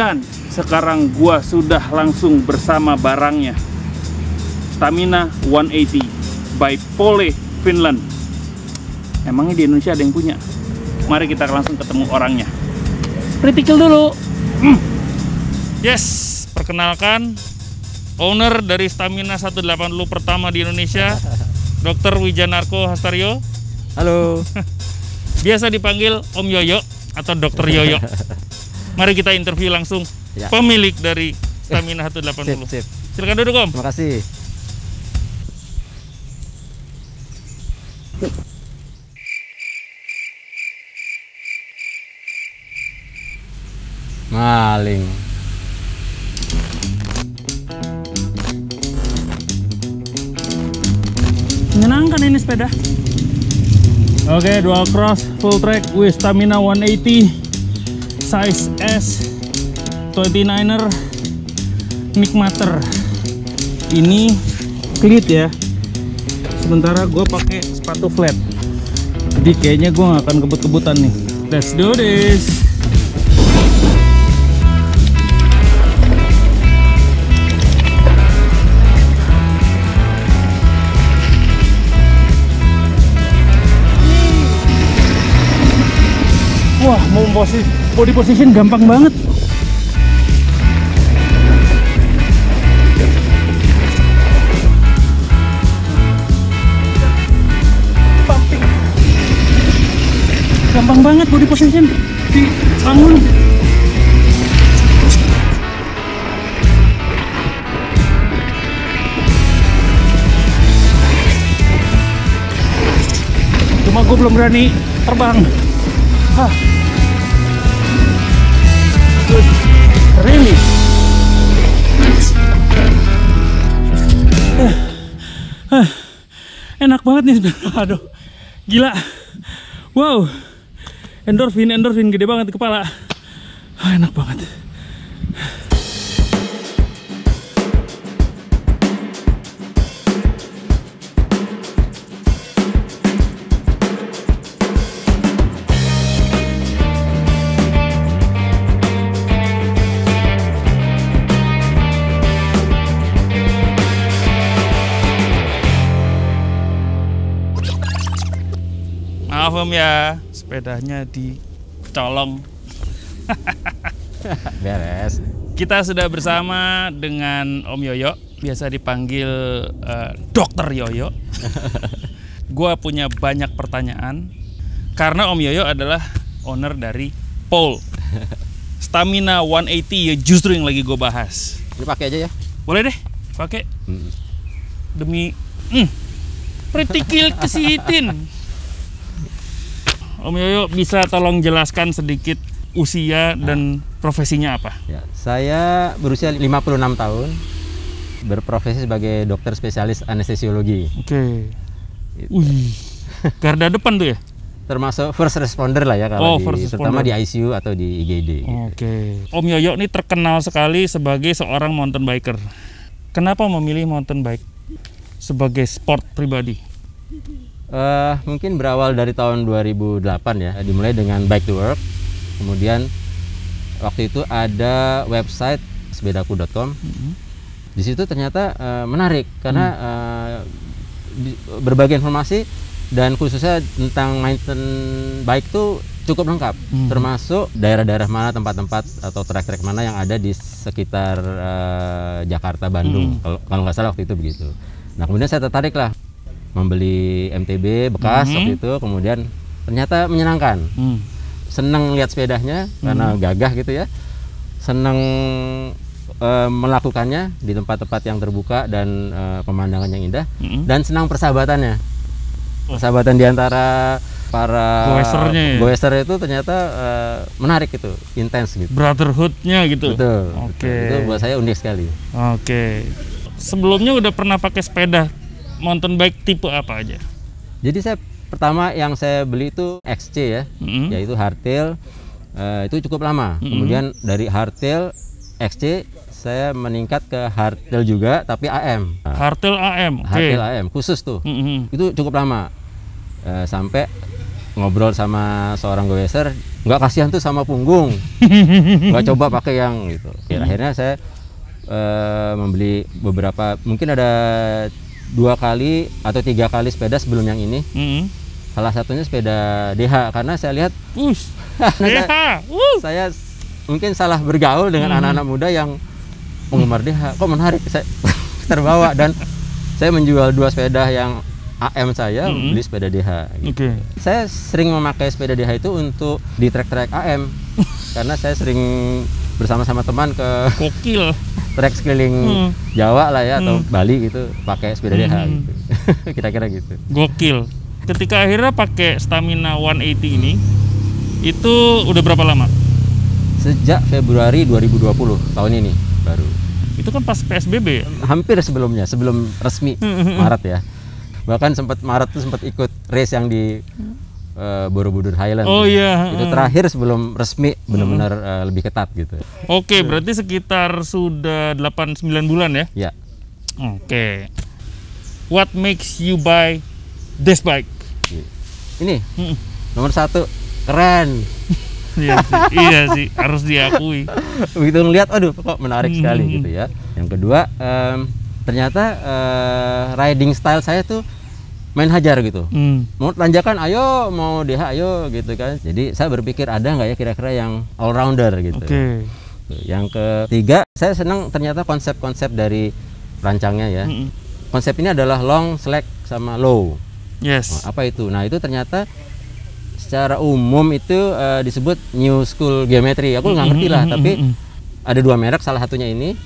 Dan sekarang gua sudah langsung bersama barangnya. Stamina 180 by Pole Finland. Emangnya di Indonesia ada yang punya? Mari kita langsung ketemu orangnya. Pretty cool dulu. Yes, perkenalkan owner dari Stamina 180 pertama di Indonesia, Dr. Wijanarko Hastario. Halo. Biasa dipanggil Om Yoyo atau Dr. Yoyo. Mari kita interview langsung pemilik dari Stamina 180. Sip. Silakan duduk, Om. Terima kasih. Maling. Menyenangkan ini sepeda. Oke, dual cross full track with Stamina 180 size S 29er Nikmater. Ini cleat ya. Sementara gue pakai sepatu flat. Jadi kayaknya gue nggak akan kebut-kebutan nih. Let's do this. Wah, mau body position gampang banget. Pumping. Gampang banget body position dibangun. Cuma gue belum berani terbang. Good. Really? Enak banget nih. Aduh, gila. Wow, endorfin gede banget di kepala. Enak banget. Maaf Om ya, sepedanya dicolong. Beres. Kita sudah bersama dengan Om Yoyo, biasa dipanggil Dokter Yoyo. Gua punya banyak pertanyaan karena Om Yoyo adalah owner dari Pole Stamina 180 ya, justru yang lagi gue bahas. Ini pakai aja ya. Boleh deh, pakai. Demi pretty kill kesitin. Om Yoyo bisa tolong jelaskan sedikit usia dan profesinya apa? Ya, saya berusia 56 tahun, berprofesi sebagai dokter spesialis anestesiologi. Oke. Gitu. Wih, garda depan tuh ya? Termasuk first responder lah ya, kalau terutama di ICU atau di IGD. Oke. Om Yoyo ini terkenal sekali sebagai seorang mountain biker. Kenapa memilih mountain bike sebagai sport pribadi? Mungkin berawal dari tahun 2008 ya, dimulai dengan Bike to Work. Kemudian waktu itu ada website sepedaku.com. Di situ ternyata menarik karena berbagai informasi dan khususnya tentang maintenance bike itu cukup lengkap, termasuk daerah-daerah mana, tempat-tempat atau trek-trek mana yang ada di sekitar Jakarta, Bandung. Kalau nggak salah waktu itu begitu. Nah, kemudian saya tertarik lah membeli MTB bekas waktu itu, kemudian ternyata menyenangkan. Senang lihat sepedanya karena gagah gitu ya. Senang melakukannya di tempat-tempat yang terbuka dan pemandangan yang indah, dan senang persahabatannya. Persahabatan di antara para goeser itu ternyata menarik gitu, intens gitu. Brotherhood-nya gitu. Betul. Oke. Itu buat saya unik sekali. Oke. Sebelumnya udah pernah pakai sepeda mountain bike tipe apa aja? Jadi saya pertama yang saya beli itu XC ya, yaitu hardtail. Itu cukup lama. Kemudian dari hardtail XC saya meningkat ke hardtail juga, tapi AM. Hardtail AM. Hardtail AM khusus tuh. Itu cukup lama. Sampai ngobrol sama seorang goeser, nggak kasihan tuh sama punggung, nggak coba pakai yang gitu. Ya, akhirnya saya membeli beberapa, mungkin ada 2 kali atau 3 kali sepeda sebelum yang ini. Salah satunya sepeda DH, karena saya lihat saya mungkin salah bergaul dengan anak-anak muda yang penggemar DH. Kok menarik, saya terbawa, dan saya menjual 2 sepeda yang AM saya, beli sepeda DH gitu. Saya sering memakai sepeda DH itu untuk di trek-trek AM karena saya sering bersama-sama teman ke Gokil. trek sekeliling Jawa lah ya, atau Bali gitu, pakai sepeda DH gitu. Kira-kira gitu. Gokil. Ketika akhirnya pakai Stamina 180 ini, itu udah berapa lama? Sejak Februari 2020 tahun ini baru. Itu kan pas PSBB ya? Hampir sebelumnya, sebelum resmi Maret ya. Bahkan Maret tuh sempat ikut race yang di Borobudur Highland. Oh iya. Itu terakhir sebelum resmi benar-benar lebih ketat gitu. Oke, berarti sekitar sudah 8-9 bulan ya? Ya. Oke. What makes you buy this bike? Ini nomor 1, keren. Iya sih, harus diakui. Begitu ngeliat, aduh kok menarik sekali gitu ya. Yang kedua, ternyata riding style saya tuh main hajar gitu. Mau tanjakan ayo, mau DH ayo gitu kan. Jadi saya berpikir ada nggak ya kira-kira yang all rounder gitu. Yang ketiga, saya senang ternyata konsep-konsep dari rancangnya ya. Konsep ini adalah long, slack, sama low. Yes. Apa itu? Nah itu ternyata secara umum itu disebut new school geometry. Aku nggak ngerti lah, tapi ada 2 merek, salah satunya ini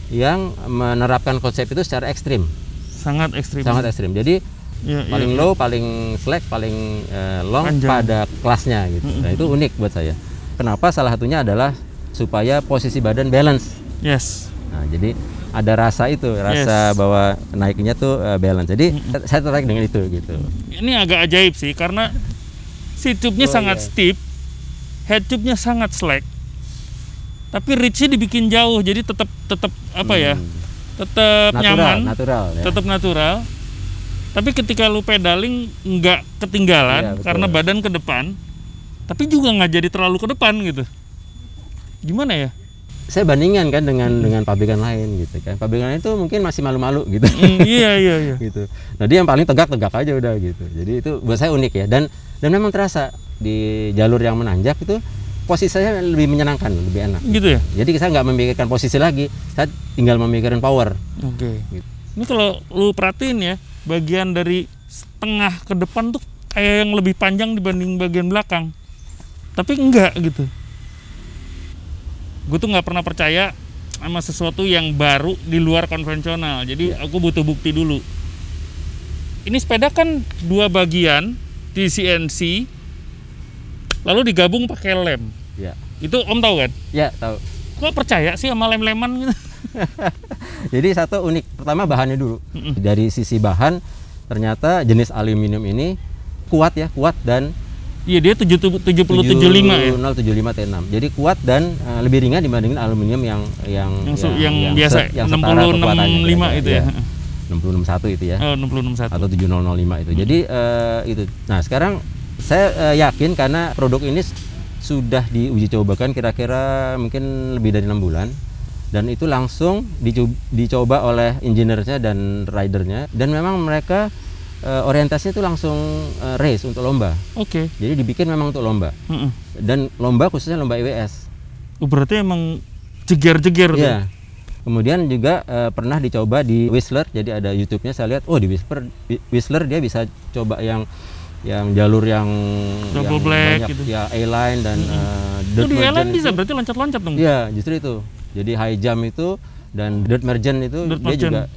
yang menerapkan konsep itu secara ekstrim. Sangat ekstrim. Sangat ekstrim. Jadi paling low, paling slack, paling long pada kelasnya gitu. Nah itu unik buat saya. Kenapa? Salah satunya adalah supaya posisi badan balance. Yes. Nah jadi ada rasa itu, rasa bahwa naiknya tuh balance. Jadi saya tertarik dengan itu gitu. Ini agak ajaib sih, karena seat tube-nya sangat steep, head tube-nya sangat slack. Tapi reach-nya dibikin jauh, jadi tetap apa ya? Tetap nyaman, natural ya. Tetap natural. Tapi ketika lu pedaling nggak ketinggalan karena badan ke depan, tapi juga nggak jadi terlalu ke depan gitu. Gimana ya? Saya bandingkan kan dengan pabrikan lain gitu kan. Pabrikan lain itu mungkin masih malu-malu gitu. Iya. Gitu. Nah dia yang paling tegak aja udah gitu. Jadi itu buat saya unik ya. Dan memang terasa di jalur yang menanjak itu posisi saya lebih menyenangkan, lebih enak. Gitu ya. Jadi saya nggak memikirkan posisi lagi, saya tinggal memikirkan power. Gitu. Ini kalau lu perhatiin ya, bagian dari tengah ke depan tuh kayak yang lebih panjang dibanding bagian belakang. Tapi enggak gitu. Gue tuh nggak pernah percaya sama sesuatu yang baru di luar konvensional. Jadi aku butuh bukti dulu. Ini sepeda kan 2 bagian di CNC, lalu digabung pakai lem. Ya. Itu Om tahu kan? Ya tahu. Kok percaya sih sama lem-leman gitu? Jadi satu unik. Pertama bahannya dulu. Dari sisi bahan ternyata jenis aluminium ini kuat dan iya, dia 7075 ya. 075 T6. Jadi kuat dan lebih ringan dibandingin aluminium yang biasa yang 6065 itu ya. 661 itu ya. Oh, 661. Atau 7005 itu. Jadi itu. Nah, sekarang saya yakin karena produk ini sudah diuji cobakan kira-kira mungkin lebih dari 6 bulan. Dan itu langsung dicoba oleh engineer-nya dan ridernya, dan memang mereka orientasinya itu langsung race untuk lomba. Jadi dibikin memang untuk lomba. Dan lomba khususnya lomba IWS. Berarti emang jeger-jeger tuh. Iya. Kemudian juga pernah dicoba di Whistler. Jadi ada YouTube-nya, saya lihat di Whistler dia bisa coba yang jalur yang double black banyak gitu. Ya, A-line dan dirt mergent. Di A-line bisa berarti loncat-loncat dong. Iya, justru itu. Jadi high jump itu dan dirt mergent itu dia juga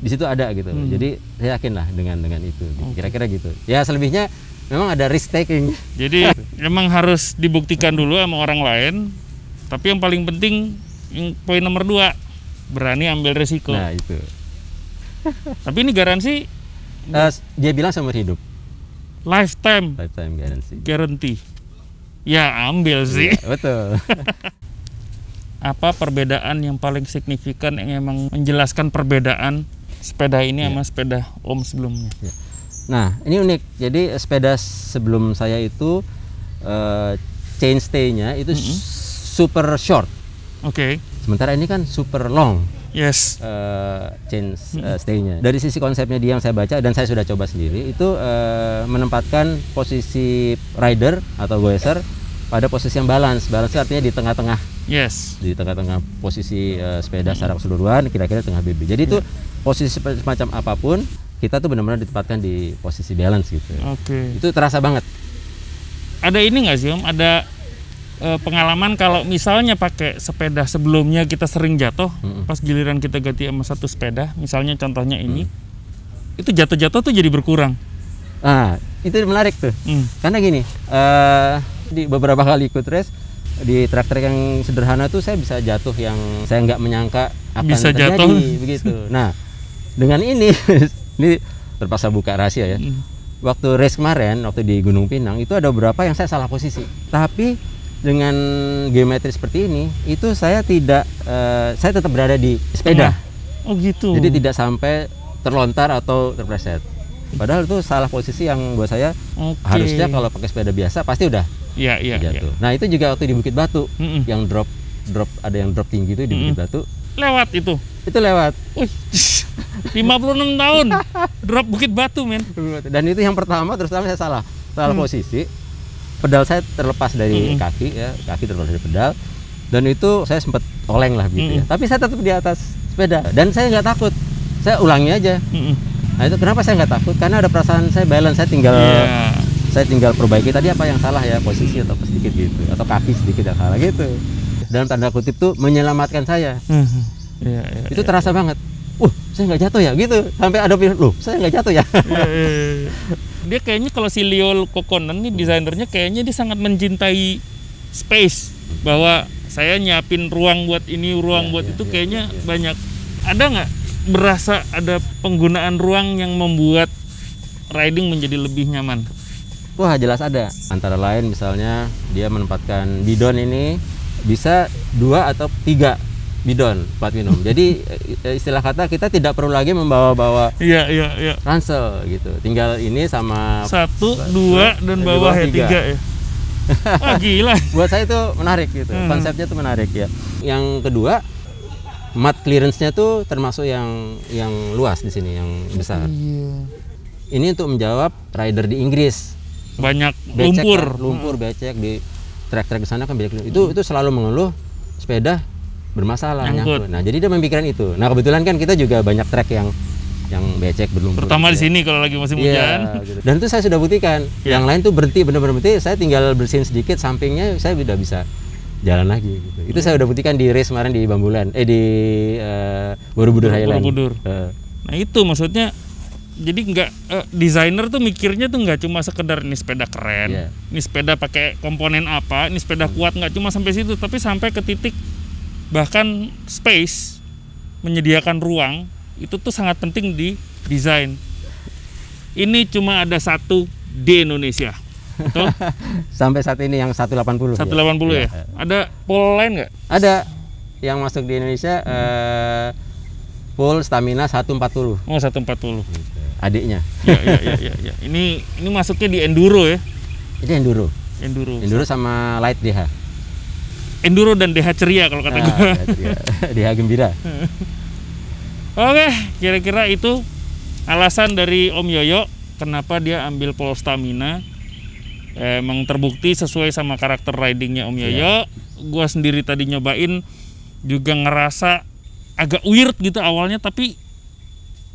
di situ ada gitu. Jadi saya yakin lah dengan itu. Kira-kira gitu. Ya selebihnya memang ada risk taking. Jadi memang harus dibuktikan dulu sama orang lain. Tapi yang paling penting poin nomor 2, berani ambil resiko. Nah itu. Tapi ini garansi? Dia bilang seumur hidup. Lifetime guarantee. Ya ambil sih. Ya, betul. Apa perbedaan yang paling signifikan yang memang menjelaskan perbedaan sepeda ini sama sepeda Om sebelumnya? Nah, ini unik. Jadi sepeda sebelum saya itu chainstay-nya itu super short. Oke. Sementara ini kan super long. Yes. Chainstay-nya. Dari sisi konsepnya dia yang saya baca dan saya sudah coba sendiri itu menempatkan posisi rider atau goeser pada posisi yang balance. Balance artinya di tengah-tengah. Yes. Di tengah-tengah posisi sepeda secara keseluruhan, kira-kira tengah BB. Jadi itu posisi semacam apapun, kita tuh benar-benar ditempatkan di posisi balance gitu. Oke. Itu terasa banget. Ada ini nggak sih Om? Ada pengalaman kalau misalnya pakai sepeda sebelumnya kita sering jatuh, pas giliran kita ganti sama satu sepeda, misalnya contohnya ini, itu jatuh-jatuh tuh jadi berkurang. Nah, itu menarik tuh. Karena gini, di beberapa kali ikut race di trek-trek yang sederhana tuh saya bisa jatuh yang saya nggak menyangka akan bisa terjadi jatuh. begitu. Nah, dengan ini terpaksa buka rahasia ya. Waktu race kemarin, waktu di Gunung Pinang itu ada beberapa yang saya salah posisi. Tapi dengan geometri seperti ini, itu saya tidak, saya tetap berada di sepeda. Oh gitu. Jadi tidak sampai terlontar atau terpleset. Padahal itu salah posisi yang buat saya. Harusnya kalau pakai sepeda biasa pasti udah jatuh. Nah itu juga waktu di Bukit Batu, yang drop ada yang drop tinggi itu di Bukit Batu. Lewat itu. Itu lewat. Wih, 56 tahun drop Bukit Batu, men. Dan itu yang pertama, terus terang saya salah posisi. Pedal saya terlepas dari kaki ya, kaki terlepas dari pedal, dan itu saya sempat oleng lah gitu ya. Tapi saya tetap di atas sepeda dan saya nggak takut. Saya ulangi aja. Nah itu kenapa saya nggak takut? Karena ada perasaan saya balance, saya tinggal perbaiki tadi apa yang salah ya, posisi atau sedikit gitu, atau kaki sedikit yang salah gitu. Dalam tanda kutip tuh menyelamatkan saya. Itu terasa banget. Saya nggak jatuh ya gitu. Sampai ada pilihan, loh saya nggak jatuh ya. Dia kayaknya kalau si Leo Kokkonen nih desainernya kayaknya dia sangat mencintai space, bahwa saya nyiapin ruang buat ini, ruang buat itu, kayaknya banyak. Ada nggak berasa ada penggunaan ruang yang membuat riding menjadi lebih nyaman? Wah jelas ada. Antara lain misalnya dia menempatkan bidon ini bisa 2 atau 3 bidon buat minum. Jadi istilah kata kita tidak perlu lagi membawa-bawa ransel gitu. Tinggal ini sama 1, 2 dan bawah ya 3 ya. Wah gila. Buat saya itu menarik gitu. Konsepnya tuh menarik ya. Yang kedua, mat clearance-nya tuh termasuk yang luas di sini, yang besar. Ini untuk menjawab rider di Inggris. Banyak becek, lumpur becek di trek-trek di sana kan becek. Itu selalu mengeluh sepeda bermasalah nyangkut. Nah, jadi dia memikirkan itu. Nah, kebetulan kan kita juga banyak trek yang becek berlumpur. Terutama gitu di sini kalau lagi musim hujan. Gitu. Dan itu saya sudah buktikan. Yang lain tuh berhenti, benar-benar berhenti. Saya tinggal bersihin sedikit sampingnya, saya udah bisa jalan lagi. Gitu. Itu saya udah buktikan di race kemarin di Bambulan, di Borobudur Highland. Nah itu maksudnya. Jadi desainer tuh mikirnya tuh nggak cuma sekedar ini sepeda keren, ini sepeda pakai komponen apa, ini sepeda kuat, nggak cuma sampai situ, tapi sampai ke titik bahkan space, menyediakan ruang itu tuh sangat penting di desain. Ini cuma ada satu di Indonesia, betul? Sampai saat ini yang 180. 180 ya? Ada pole lain nggak? Ada, yang masuk di Indonesia full stamina 140. Oh 140. Adiknya. Ya. Ini masuknya di enduro ya? Itu enduro. Enduro sama light DH. Enduro dan DH ceria kalau kata gue. DH gembira. Oke, kira-kira itu alasan dari Om Yoyo kenapa dia ambil pole stamina. Emang terbukti sesuai sama karakter ridingnya Om Yoyo. Gua sendiri tadi nyobain juga ngerasa agak weird gitu awalnya, tapi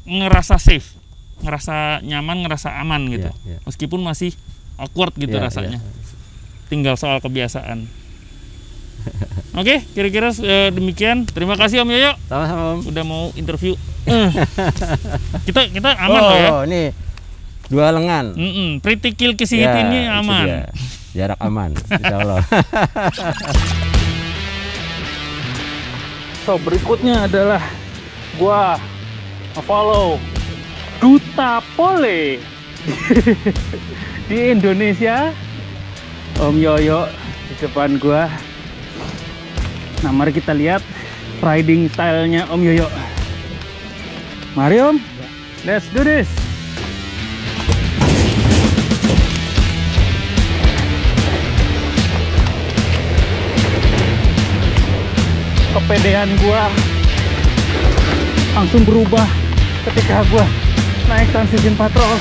ngerasa safe, ngerasa nyaman, ngerasa aman gitu. Meskipun masih awkward gitu rasanya. Tinggal soal kebiasaan. Oke, kira-kira demikian. Terima kasih Om Yoyo. Sama-sama Om. Udah mau interview. Kita aman loh ya. Oh, ini 2 lengan. Pretty kill kisi ini aman. Jarak aman, insyaallah. So, berikutnya adalah gua follow Duta Pole di Indonesia. Om Yoyo di depan gua. Nah, mari kita lihat riding stylenya Om Yoyo. Mari Om, let's do this. kepedean gua langsung berubah ketika gua naik Transition Patrol,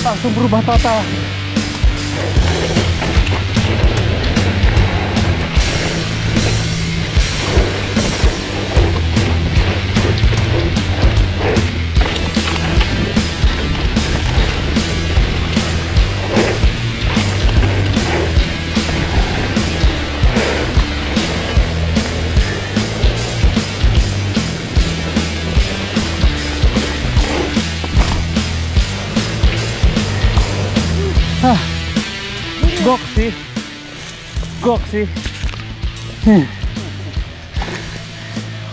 langsung berubah total. Gok sih.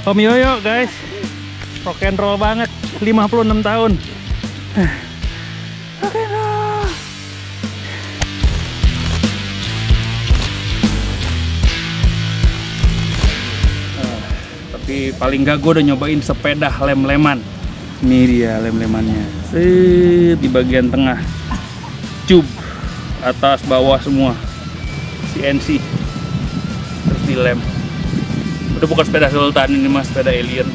Om Yoyo guys, rock and roll banget, 56 tahun. Rock and roll. Tapi paling gak gue udah nyobain sepeda lem-leman. Ini dia lem-lemannya. Di bagian tengah, tube, atas bawah semua. CNC terus dilem. Udah bukan sepeda Sultan, ini mas sepeda alien.